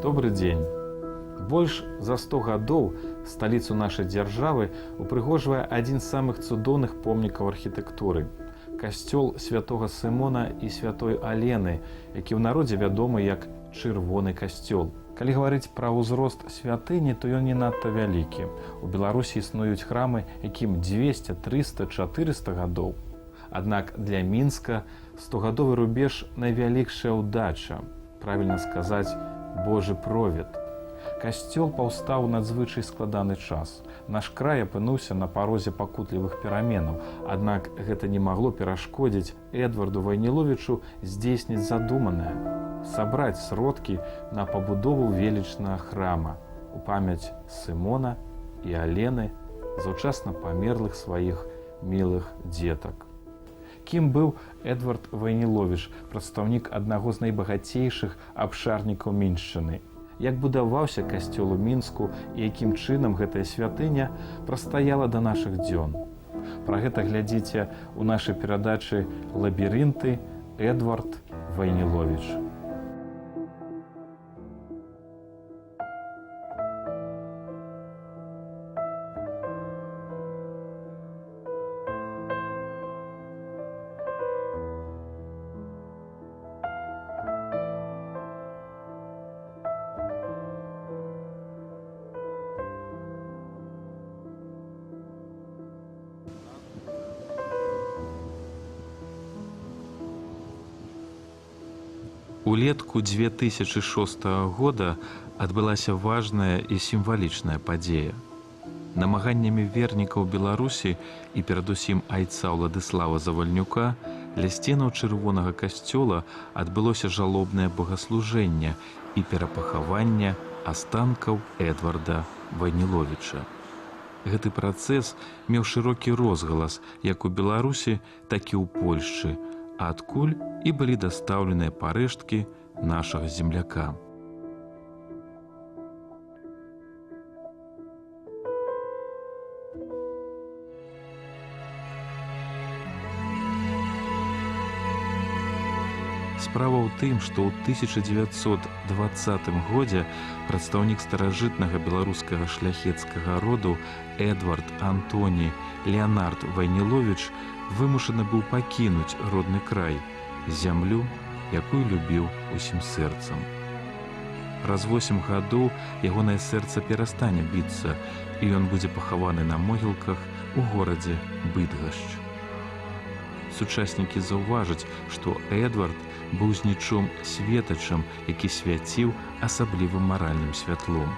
Добры дзень. Больш за 100 гадоў сталіцу нашай дзяржавы упрыгожвае адзін з самых цудоўных помнікаў архітэктуры – касцёл святога Сымона і святой Алены, які ў народзе вядомы як чырвоны касцёл. Калі гаварыць пра ўзрост святыні, то ён не надта вялікі. У Беларусі існуюць храмы, якім 200, 300, 400 гадоў. Аднак для Мінска 100-гадовы рубеж найвялікшая ўдача, правільна сказаць, Божы провід. Касцёл паўстаў у надзвычай складаны час. Наш край апынуўся на парозе пакутлівых пераменаў, аднак гэта не магло перашкодзіць Эдварду Вайніловічу здзейсніць задуманае – сабраць сродкі на пабудову велічнага храма у памяць Сымона і Алены, заўчасна памерлых сваіх мілых дзетак. Кім быў Эдвард Вайніловіч, прадстаўнік аднаго з найбагацейшых абшарнікаў Міншчыны? Як будаваўся касцёл у Мінску і якім чынам гэтая святыня прастаяла да нашых дзён? Пра гэта глядзіце ў нашай перадачы «Лабірынты. Эдвард Вайніловіч». Улетку 2006 года адбылася важная і сімвалічная падзея. Намаганнямі вернікаў Беларусі і перадусім айца Уладыслава Завальнюка ля сценаў чырвонага касцёла адбылося жалобнае богаслужэнне і перапахаванне астанкаў Эдварда Вайніловіча. Гэты працэс меў шырокі розгалас як у Беларусі, так і ў Польшчы, адкуль і былі дастаўленыя парэшткі нашага земляка. Справа ў тым, што ў 1920 годзе прадстаўнік старажытнага беларускага шляхецкага роду Эдвард Антоні Леанард Вайніловіч вымушаны быў пакінуць родны край, зямлю, якую любіў усім сэрцам. Праз 8 гадоў ягонае сэрца перастане біцца, і ён будзе пахаваны на могілках у горадзе Быдгашч. Сучаснікі заўважаць, што Эдвард быў знічом светачам, які свяціў асаблівым маральным святлом.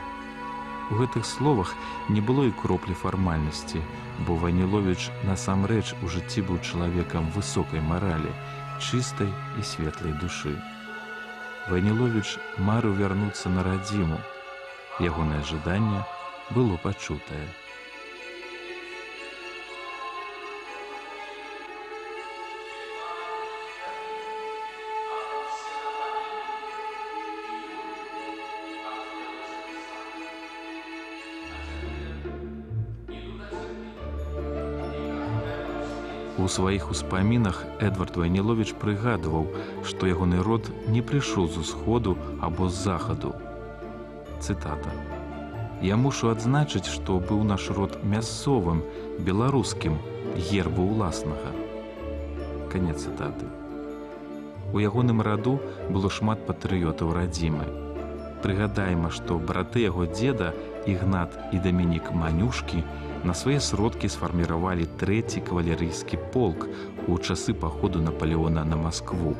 У гэтых словах не было і кроплі фармальнасці, бо Вайніловіч насамрэч у жыцці быў чалавекам высокай маралі, чыстай і светлай душы. Вайніловіч марыў вярнуцца на радзіму. Ягонае жаданне было пачутае. У сваіх успамінах Эдвард Вайніловіч прыгадваў, што ягоны род не прыйшоў з усходу або з захаду. Цытата. «Я мушу адзначыць, што быў наш род мясцовым, беларускім, гербу ўласнага». Канец цытаты. У ягоным раду было шмат патрыётаў радзімы. Прыгадайма, што браты яго дзеда Ігнат і Дамінік Манюшкі на свае сродкі сфарміравалі 3-й кавалерыйскі полк у часы паходу Напалеона на Маскву.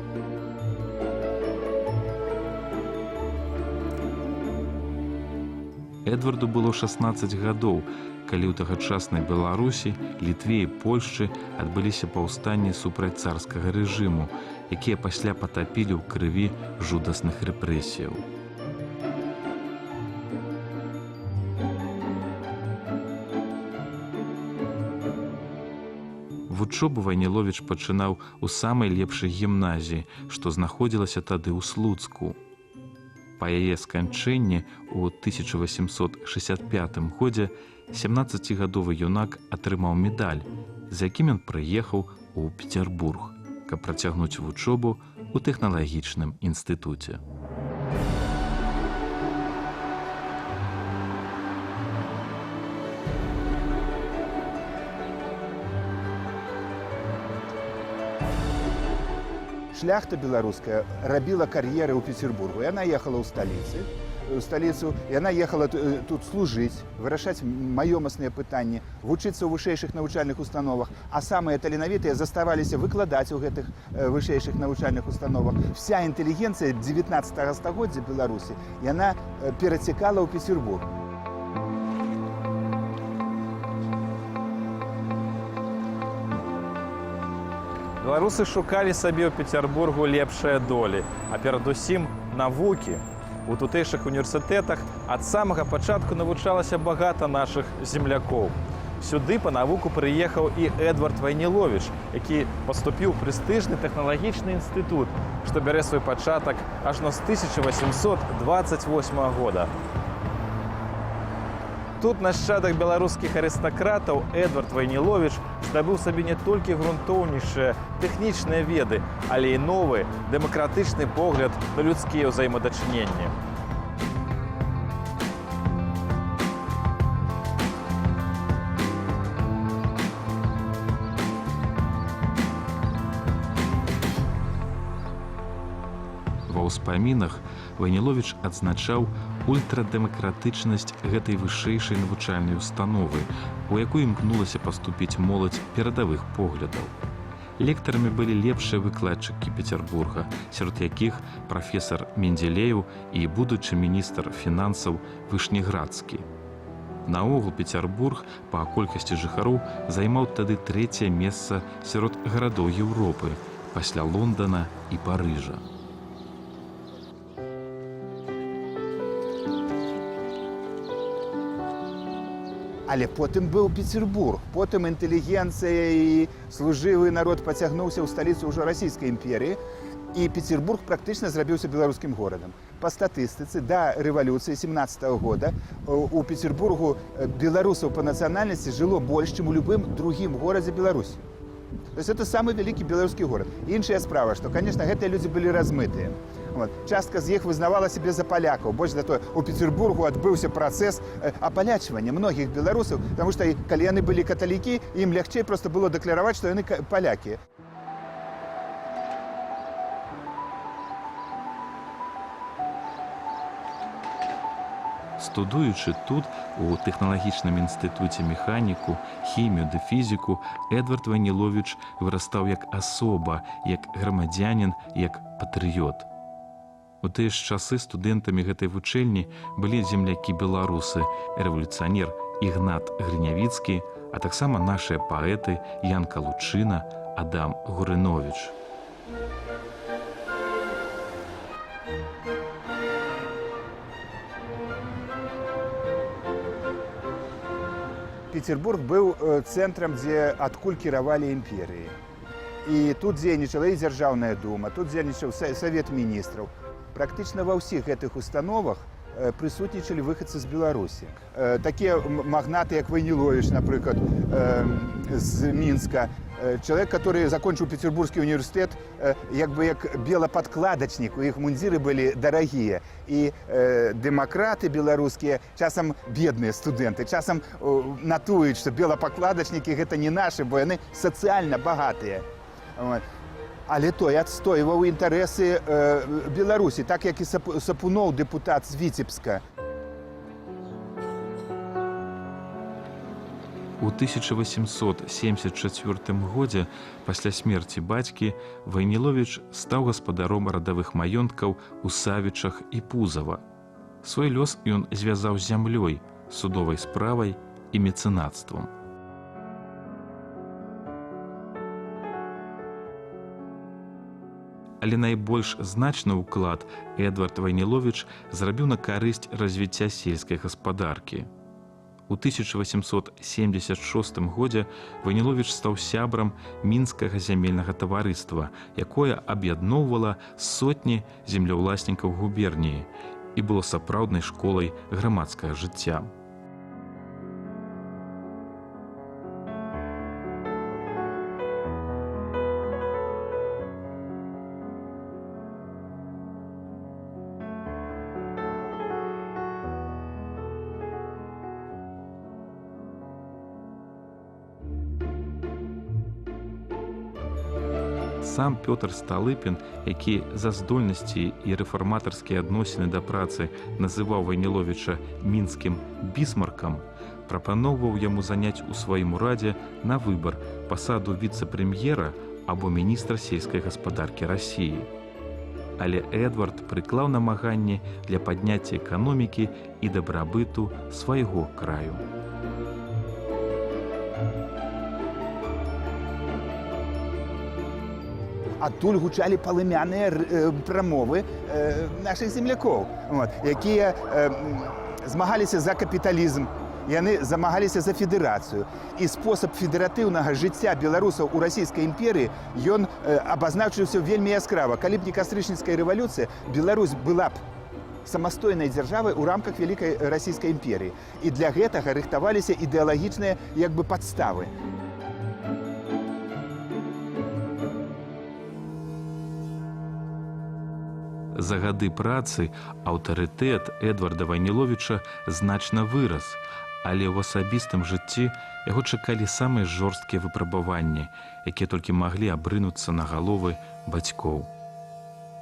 Эдварду было 16 гадоў, калі ў тагачаснай Беларусі, Літве і Польшчы адбыліся паўстанні супраць царскага рэжыму, якія пасля патапілі ў крыві жудасных рэпрэсіяў. Вучобу Вайніловіч пачынаў у самай лепшай гімназіі, што знаходзілася тады ў Слуцку. Па яе сканчэнні ў 1865 годзе 17-гадовы юнак атрымаў медаль, з якім ён прыехаў у Петербург, каб працягнуць вучобу ў тэхналагічным інстытуце. шляхта беларуская рабіла кар'еры ў Петербургу. Яна ехала ў сталіцу, яна ехала тут служыць, вырашаць маёмасныя пытанні, вучыцца ў вышэйшых навучальных установах, а самыя таленавітыя заставаліся выкладаць у гэтых вышэйшых навучальных установах. Вся інтэлігенцыя 19 стагоддзя Беларусі, яна перацякала ў Петербург. Беларусы шукалі сабе ў Петербургу лепшыя долі, а перадусім навукі. У тутэйшых універсітэтах ад самага пачатку навучалася багата нашых землякоў. Сюды па навуку прыехаў і Эдвард Вайніловіч, які паступіў у прэстыжны тэхналагічны інстытут, што бярэ свой пачатак ажно з 1828 года. Тут нашчадак беларускіх арыстакратаў Эдвард Вайніловіч здабыў сабе не толькі грунтоўнейшыя тэхнічныя веды, але і новы дэмакратычны погляд на людскія ўзаемадачыненні. Ва ўспамінах Вайніловіч адзначаў ультрадэмакратычнасць гэтай вышэйшай навучальнай установы, у якой імкнулася паступіць моладзь перадавых поглядаў. Лектарамі былі лепшыя выкладчыкі Петербурга, сярод якіх прафесар Менделееў і будучы міністр фінансаў Вышнеградскі. Наогул Петербург па колькасці жыхароў займаў тады 3е месца сярод гарадоў Еўропы, пасля Лондана і Парыжа. Але потым быў Петербург, потым інтэлігенцыя і служывы народ пацягнуўся ў сталіцу ўжо расійскай імперіі, і Петербург практычна зрабіўся беларускім горадам. Па статыстыцы, да рэвалюцыі 17-го года у Петербургу беларусаў па нацыянальнасці жыло больш, чым у любым другім горадзе Беларусі. То есть это самый вялікі беларускі горад. Іншая справа, што, конечно, гэтыя людзі былі размытыя. Частка з іх вызнавала сябе за палякаў. Больш за тое, у Петербургу адбыўся працэс апалячвання многіх беларусаў, таму што калі яны былі каталікі, ім лягчэй проста было дэклараваць, што яны палякі. Студуючы тут, у тэхналагічным інстытуце механіку, хімію ды фізіку, Эдвард Вайніловіч вырастаў як асоба, як грамадзянін, як патрыёт. У тыя ж часы студэнтамі гэтай вучэльні былі землякі-беларусы, рэвалюцыянер Ігнат Грынявіцкі, а таксама нашыя паэты Янка Лучына, Адам Гурыновіч. Петербург быў цэнтрам, адкуль кіравалі імперіі. І тут дзейнічала і дзяржаўная дума, тут дзейнічаў савет міністраў. Практычна ва ўсіх гэтых установах прысутнічалі выхадцы з Беларусі. Такія магнаты, як Вайніловіч, напрыклад, з Мінска. Чалавек, который закончыў Петербургскі універсітэт, як белападкладачнік, у іх мундзіры былі дарагія. І дэмакраты беларускія, часам бедныя студэнты, часам натуюць, што белападкладачнікі гэта не нашы, бо яны сацыяльна багатыя. Але той адстойваў інтарэсы Беларусі, так як і Сапуноў, дэпутат з Віцебска. У 1874 годзе, пасля смерці бацькі, Вайніловіч стаў гаспадаром радавых маёнткаў у Савічах і Пузава. Свой лёс ён звязаў з зямлёй, судовай справай і мецэнацтвам. Але найбольш значны ўклад Эдвард Вайніловіч зрабіў на карысць развіцця сельскай гаспадаркі. У 1876 годзе Вайніловіч стаў сябрам Мінскага зямельнага таварыства, якое аб'ядноўвала сотні землеўласнікаў губерніі і было сапраўднай школай грамадскага жыцця. Сам Пётр Сталыпін, які за здольнасці і рэфарматарскія адносіны да працы называў Вайніловіча мінскім бісмаркам, прапаноўваў яму заняць у сваім урадзе на выбар пасаду віцэ-прэм'ера або міністра сельскай гаспадаркі Расіі. Але Эдвард прыклаў намаганні для падняцця эканомікі і дабрабыту свайго краю. Адтуль гучалі палымяныя прамовы нашых землякоў, якія змагаліся за капіталізм, яны замагаліся за федэрацыю. І спосаб федэратыўнага жыцця беларусаў у расійскай імперыі ён абазначыўся вельмі яскрава. Калі б не кастрычніцкая рэвалюцыя, Беларусь была б самастойнай дзяржавай у рамках вялікай расійскай імперыі. І для гэтага рыхтаваліся ідэалагічныя падставы. За гады працы аўтарытэт Эдварда Вайніловіча значна вырас, але ў асабістым жыцці яго чакалі самыя жорсткія выпрабаванні, якія толькі маглі абрынуцца на галовы бацькоў.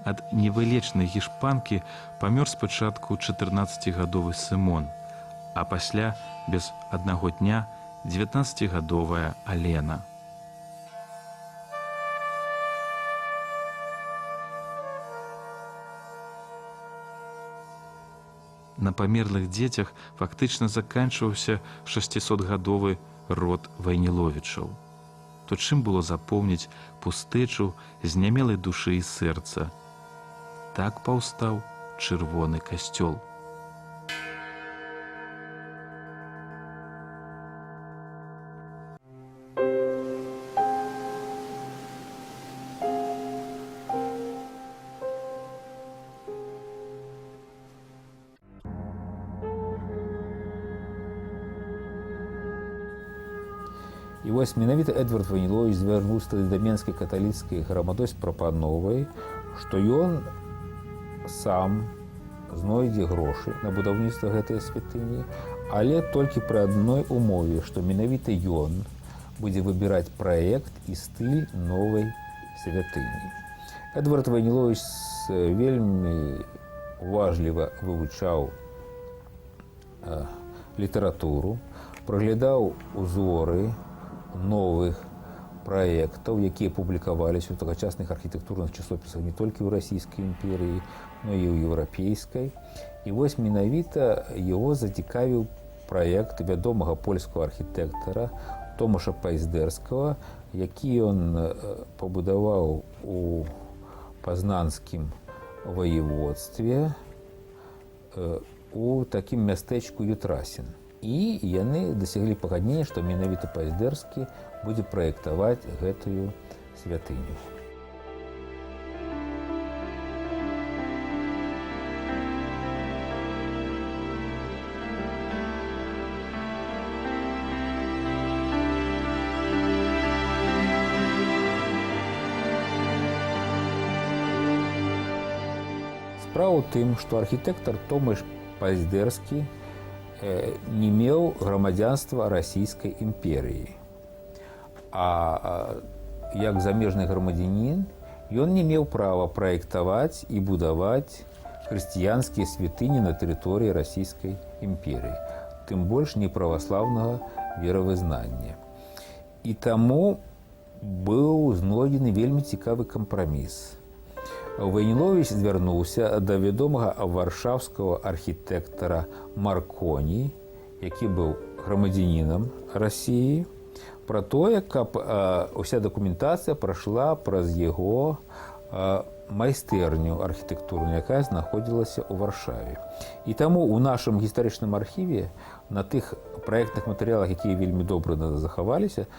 Ад невылечнай гішпанкі памёр спачатку 14-гадовы Сымон, а пасля, без аднаго дня, 19-гадовая Алена. На памерлых дзецях фактычна заканчваўся 600-гадовы род Вайніловічаў. То чым было запомніць пустэчу знямелай душы і сэрца? Так паўстаў чырвоны касцёл. І вось менавіта Эдвард Вайніловіч звярнуўся да менскай каталіцкай грамадой з прапановай, што ён сам знойдзе грошы на будаўніцтва гэтай святыні, але толькі пры адной умове, што менавіта ён будзе выбіраць праект і стыль новай святыні. Эдвард Вайніловіч вельмі уважліва вывучаў літаратуру, праглядаў узоры новых праектаў, якія публікаваліся ў тагачасных архітэктурных часопісах не толькі ў расійскай імперыі, но і ў еўрапейскай. І вось менавіта яго зацікавіў праект вядомага польскага архітэктара Томаша Пайздэрскага, які ён пабудаваў у пазнанскім ваеводстве у такім мястэчку Ютрасін. І яны дасяглі пагаднення, што менавіта Пайздэрскі будзе праектаваць гэтую святыню. Справа ў тым, што архітэктар Томаш Пайздэрскі не меў грамадзянства расійскай імперыі. А як замежны грамадзянін, ён не меў права праектаваць і будаваць хрысціянскія святыні на тэрыторыі расійскай імперыі, тым больш неправаслаўнага веравызнання. І таму быў знойдзены вельмі цікавы кампраміс. Вайніловіч звярнуўся да вядомага варшаўскага архітэктара Марконі, які быў грамадзянінам Расіі, пра тое, каб уся дакументацыя прайшла праз яго майстэрню архітэктурную, якая знаходзілася ў Варшаве. І таму ў нашым гістарычным архіве на тых праектных матэрыялах, якія вельмі добра захаваліся,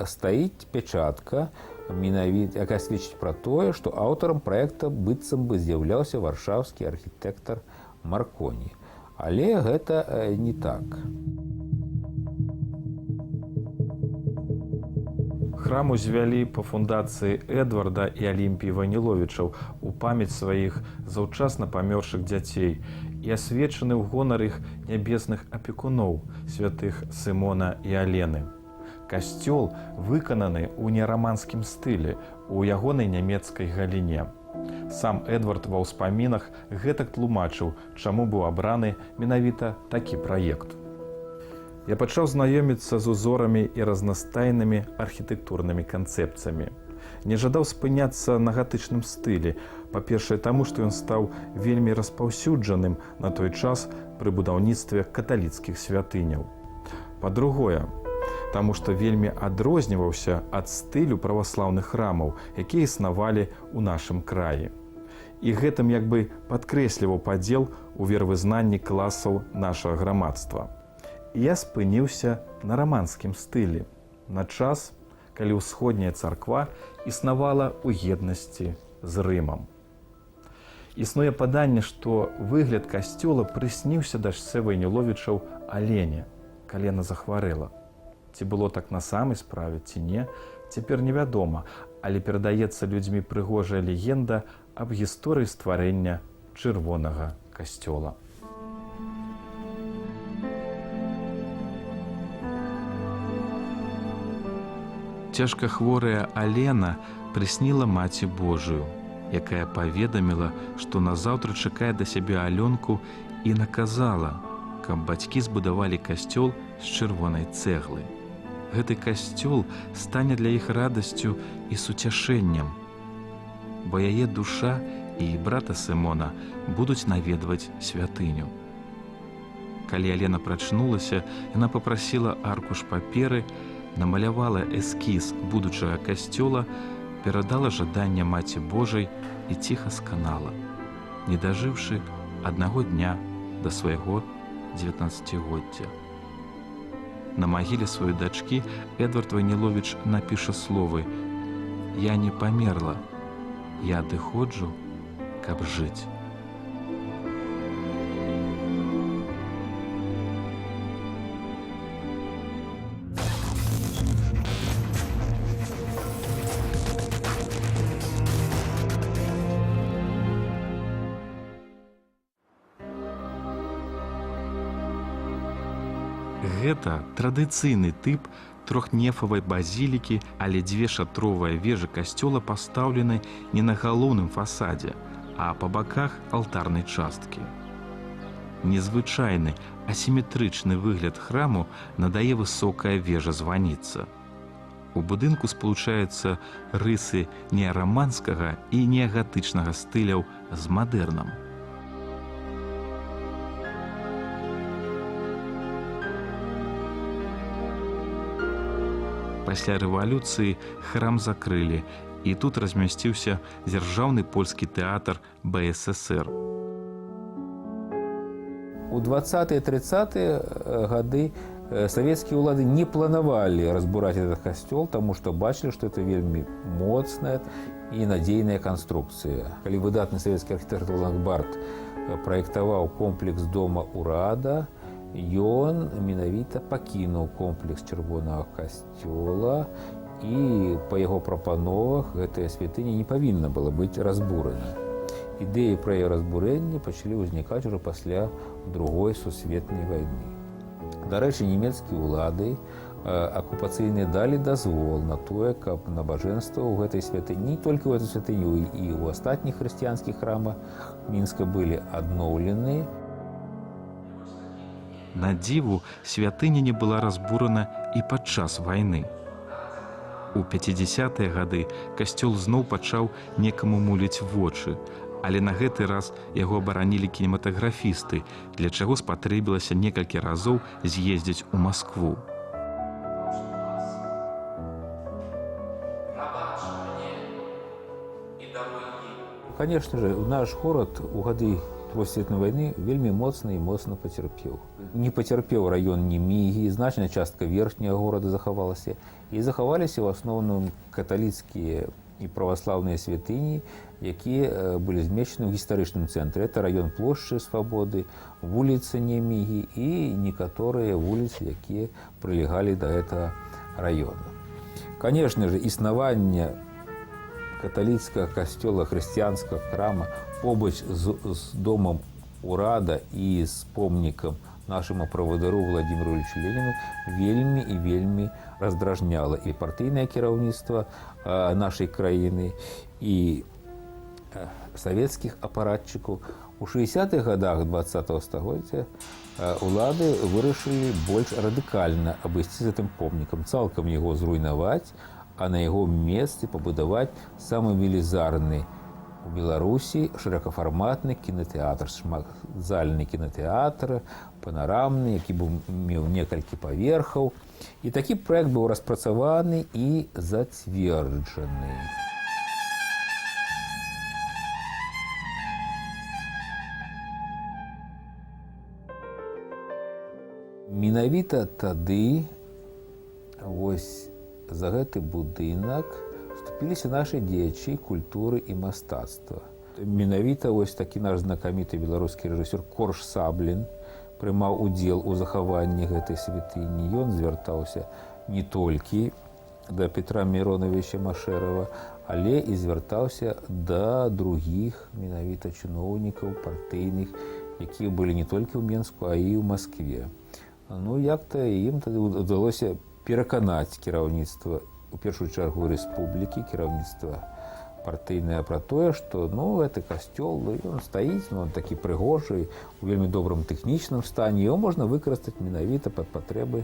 стаіць пячатка, якая сведчыць пра тое, што аўтарам праекта быццам бы з'яўляўся варшаўскі архітэктар Марконі. Але гэта не так. Храм узвялі па фундацыі Эдварда і Алімпіі Вайніловічаў у памяць сваіх заўчасна памёршых дзяцей і асвечаны ў гонар іх нябесных апекуноў, святых Сымона і Алены. Касцёл выкананы ў неараманскім стылі, у ягонай нямецкай галіне. Сам Эдвард ва ўспамінах гэтак тлумачыў, чаму быў абраны менавіта такі праект. Я пачаў знаёміцца з узорамі і разнастайнымі архітэктурнымі канцэпцыямі. Не жадаў спыняцца на гатычным стылі, па-першае, таму, што ён стаў вельмі распаўсюджаным на той час пры будаўніцтве каталіцкіх святыняў. Па-другое, таму што вельмі адрозніваўся ад стылю праваслаўных храмаў, якія існавалі ў нашым краі. І гэтым як бы падкрэсліваў падзел у веравызнанні класаў нашага грамадства. І я спыніўся на раманскім стылі, на час, калі ўсходняя царква існавала ў еднасці з Рымам. Існуе паданне, што выгляд касцёла прысніўся дачцэ Вайніловічаў Алене, калі яна захварэла. Ці было так на самай справе, ці не, цяпер невядома, але перадаецца людзьмі прыгожая легенда аб гісторыі стварэння чырвонага касцёла. Цяжка хворая Алена прысніла Маці Божую, якая паведаміла, што назаўтра чакае да сябе Алёнку і наказала, каб бацькі збудавалі касцёл з чырвонай цэглы. Гэты касцёл стане для іх радасцю і суцяшэннем, бо яе душа і брата Сымона будуць наведваць святыню. Калі Алена прачнулася, яна папрасіла аркуш паперы, намалявала эскіз будучага касцёла, перадала жаданне Маці Божай і ціха сканала, не дажыўшы аднаго дня да свайго 19-годдзя. На магіле сваёй дачкі Эдвард Вайніловіч напіша словы: «Я не памерла, я адыходжу, каб жыць». Гэта традыцыйны тып трохнефавай базілікі, але дзве шатровыя вежы касцёла пастаўлены не на галоўным фасадзе, а па баках алтарнай часткі. Незвычайны асіметрычны выгляд храму надае высокая вежа-званіца. У будынку спалучаюцца рысы неараманскага і неагатычнага стыляў з мадэрнам. Пасля рэвалюцыі храм закрылі, і тут размясціўся дзяржаўны польскі тэатр БССР. У 20-30-е гады советские улады не планавалі разбураць этот касцёл, таму што бачылі, што это вельмі моцная і надзейная канструкцыя. Калі выдатны савецкі архітэктар Лангбард праектаваў комплекс дома ўрада, ён менавіта пакінуў комплекс чырвонага касцёла, і па яго прапановах гэтая святыня не павінна была быць разбурана. Ідэі пра яе разбурэнне пачалі ўзнікаць ужо пасля Другой сусветнай вайны. Дарэчы, нямецкія ўлады акупацыйныя далі дазвол на тое, каб набажэнства ў гэтай святыні, не толькі ў гэтай святыні, і ў астатніх хрысціянскіх храмах Мінска былі адноўлены. На дзіву, святыня не была разбурана і падчас вайны. У 50-е гады касцёл зноў пачаў некаму муліць вочы, але на гэты раз яго абаранілі кінематаграфісты, для чаго спатрэбілася некалькі разоў з'ездзіць у Маскву. Конечно же, наш горад у гады Светлай вайны вельмі моцна і моцна пацярпеў. Не пацярпеў раён Немігі, значная частка верхняга горада захавалася, і захаваліся ў асноўным каталіцкія і праваслаўныя святыні, якія былі змешчаны ў гістарычным цэнтры. Это раён плошчы Свабоды, вуліца Немігі і некаторыя вуліцы, якія прылягалі да гэтага раёна. Конечно же, існаванне каталіцкага касцёла, хрысціянскага храма побач з домам ўрада і з помнікам нашему праводару Владимиру Ильичу Ленину вельмі і вельмі раздражняла і партыйнае кіраўніцтва нашай краіны, і савецкіх апаратчыкаў. У 60-х годах 20-го стагоддзя улады вырашылі больш радыкальна абысці з гэтым помнікам, цалкам яго зруйнаваць, а на яго месцы пабудаваць самы велізарны у Беларусі шырокафарматны кінотэатр, шматзальны кінотэатр, панарамны, які меў некалькі паверхаў. І такі праект быў распрацаваны і зацверджаны. Менавіта тады вось за гэты будынак вступіліся нашы дзеячы культуры і мастацтва. Менавіта вось такі наш знакаміты беларускі рэжысёр Корж Саблін прымаў удзел у захаванні гэтай святыні. Ён звяртаўся не толькі да Петра Міроновича Машэрава, але і звяртаўся да другіх менавіта чыноўнікаў партыйных, якія былі не толькі ў Менску, а і ў Маскве. Ну, як-то ім тады ўдалося пераканаць кіраўніцтва, у першую чаргу рэспублікі, кіраўніцтва партыйнае пра тое, што гэты касцёл, ён стаіць, он такі прыгожы, у вельмі добрым тэхнічным стане, яго можна выкарыстаць менавіта пад патрэбы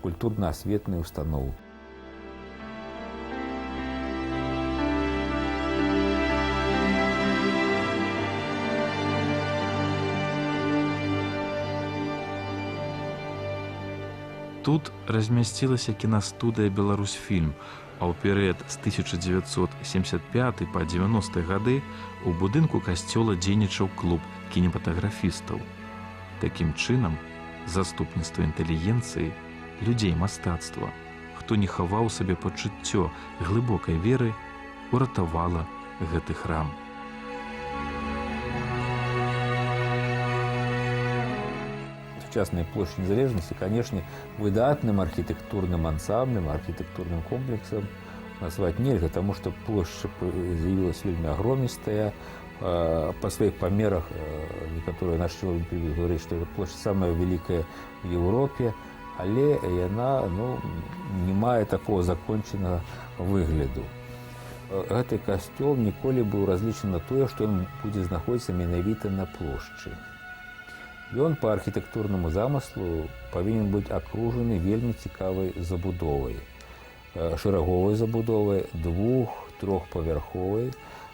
культурна-асветнай установы. Тут размясцілася кінастудыя «Беларусьфільм», а ў перыяд з 1975 па 90-е гады у будынку касцёла дзейнічаў клуб кінематаграфістаў. Такім чынам, заступніцтва інтэлігенцыі, людзей мастацтва, хто не хаваў сабе пачуццё глыбокай веры, уратавала гэты храм. Сучасная площадь Незалежности, конечно, выдатным архитектурным ансамблем, архитектурным комплексом назвать нельзя, потому что площадь заявилась вельми огромистая. По своих померах, некоторые наши человеки говорят, что эта площадь самая великая в Европе, але она не мае такого законченного выгляду. Гэты касцёл ніколі быў разлічаны на тое, што ён будзе знаходзіцца менавіта на плошчы. Ён па архітэктурнаму замыслу павінен быць акружаны вельмі цікавай забудовай. Шэраговай забудовай, 2-3павярховай,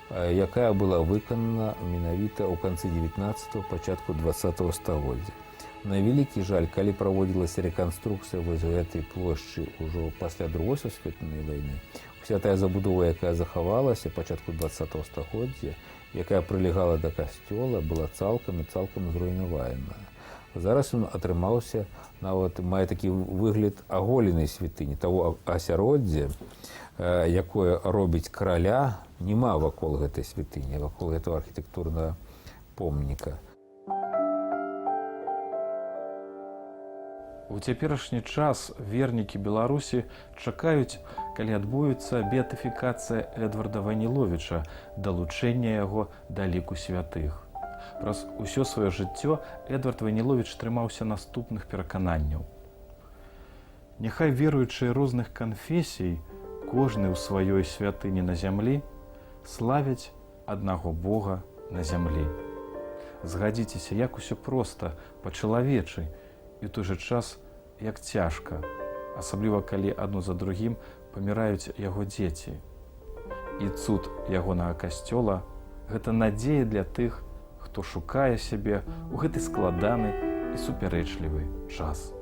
якая была выканана менавіта ў канцы 19-го, пачатку 20-го стагоддзя. На вялікі жаль, калі праводзілася рэканструкцыя вось гэтай плошчы ўжо пасля Другой сусветнай вайны, уся тая забудова, якая захавалася пачатку 20-го стагоддзя, якая прылягала да касцёла, была цалкам зруйнавана. Зараз ён атрымаўся, нават мае такі выгляд аголенай святыні, таго асяроддзя, якое робіць караля, няма вакол гэтай святыні, вакол гэтага архітэктурнага помніка. У цяперашні час вернікі Беларусі чакаюць, калі адбудзецца беатыфікацыя Эдварда Вайніловіча, далучэнне яго да ліку святых. Праз усё сваё жыццё Эдвард Вайніловіч трымаўся наступных перакананняў. Няхай веруючыя розных канфесій, кожны ў сваёй святыні на зямлі, славяць аднаго Бога на зямлі. Згадзіцеся, як усё проста, па-чалавечы, і ў той жа час, як цяжка, асабліва калі адно за другім паміраюць яго дзеці. І цуд ягонага касцёла – гэта надзея для тых, хто шукае сябе ў гэты складаны і супярэчлівы час.